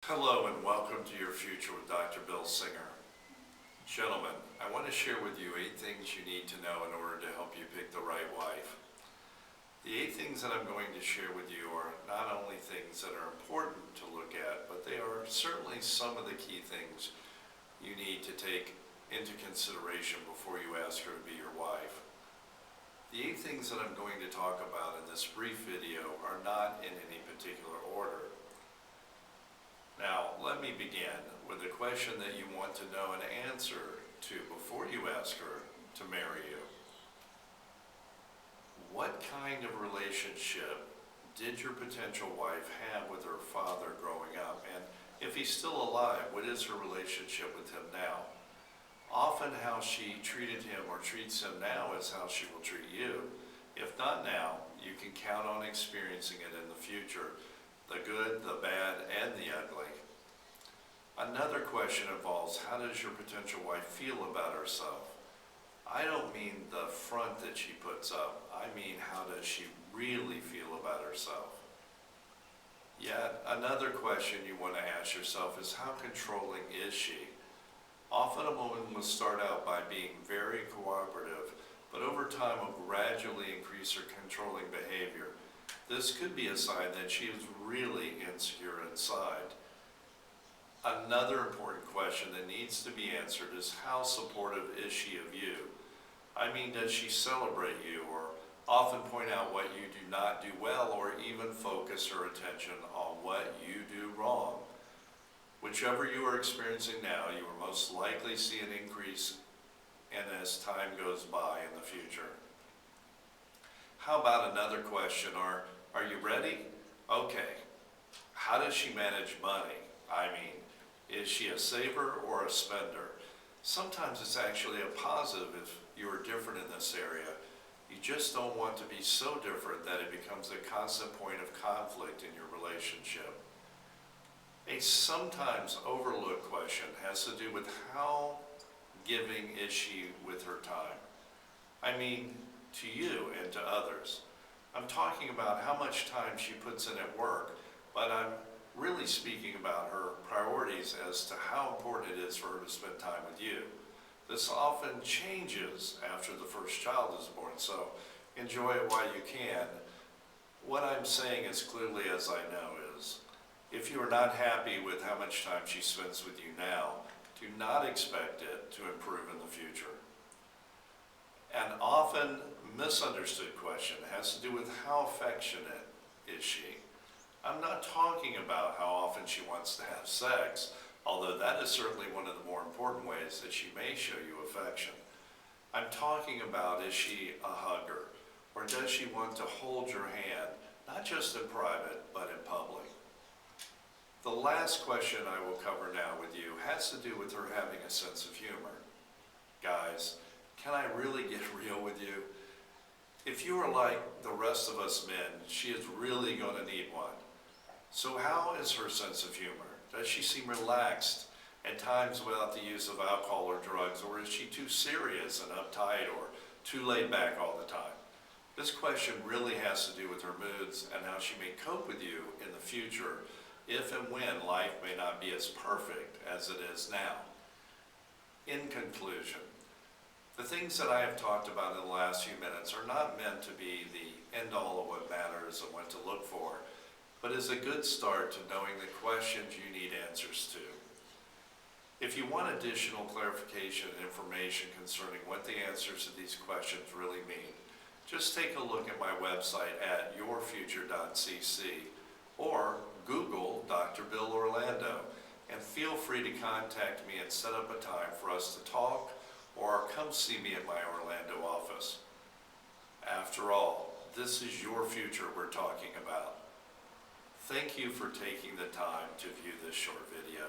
Hello and welcome to Your Future with Dr. Bill Singer. Gentlemen, I want to share with you 8 things you need to know in order to help you pick the right wife. The 8 things that I'm going to share with you are not only things that are important to look at, but they are certainly some of the key things you need to take into consideration before you ask her to be your wife. The 8 things that I'm going to talk about in this brief video are not in any particular order. Now, let me begin with a question that you want to know an answer to before you ask her to marry you. What kind of relationship did your potential wife have with her father growing up? And if he's still alive, what is her relationship with him now? Often how she treated him or treats him now is how she will treat you. If not now, you can count on experiencing it in the future. The good, the bad, and the ugly. Another question involves, how does your potential wife feel about herself? I don't mean the front that she puts up. I mean, how does she really feel about herself? Yet, another question you want to ask yourself is, how controlling is she? Often a woman will start out by being very cooperative, but over time will gradually increase her controlling behavior. This could be a sign that she is really insecure inside. Another important question that needs to be answered is, how supportive is she of you? I mean, does she celebrate you or often point out what you do not do well, or even focus her attention on what you do wrong? Whichever you are experiencing now, you will most likely see an increase and as time goes by in the future. How about another question? Are you ready? Okay. How does she manage money? I mean, is she a saver or a spender? Sometimes it's actually a positive if you are different in this area. You just don't want to be so different that it becomes a constant point of conflict in your relationship. A sometimes overlooked question has to do with how giving is she with her time. I mean, to you and to others. I'm talking about how much time she puts in at work, but I'm really speaking about her priorities as to how important it is for her to spend time with you. This often changes after the first child is born, so enjoy it while you can. What I'm saying as clearly as I know is, if you are not happy with how much time she spends with you now, do not expect it to improve in the future. An often misunderstood question has to do with how affectionate is she. I'm not talking about how often she wants to have sex, although that is certainly one of the more important ways that she may show you affection. I'm talking about, is she a hugger, or does she want to hold your hand, not just in private, but in public? The last question I will cover now with you has to do with her having a sense of humor. Guys, can I really get real with you? If you are like the rest of us men, she is really going to need one. So how is her sense of humor? Does she seem relaxed at times without the use of alcohol or drugs, or is she too serious and uptight or too laid back all the time? This question really has to do with her moods and how she may cope with you in the future if and when life may not be as perfect as it is now. In conclusion, the things that I have talked about in the last few minutes are not meant to be the end-all of what matters and what to look for, but is a good start to knowing the questions you need answers to. If you want additional clarification and information concerning what the answers to these questions really mean, just take a look at my website at yourfuture.cc or Google Dr. Bill Orlando, and feel free to contact me and set up a time for us to talk, or come see me at my Orlando office. After all, this is your future we're talking about. Thank you for taking the time to view this short video.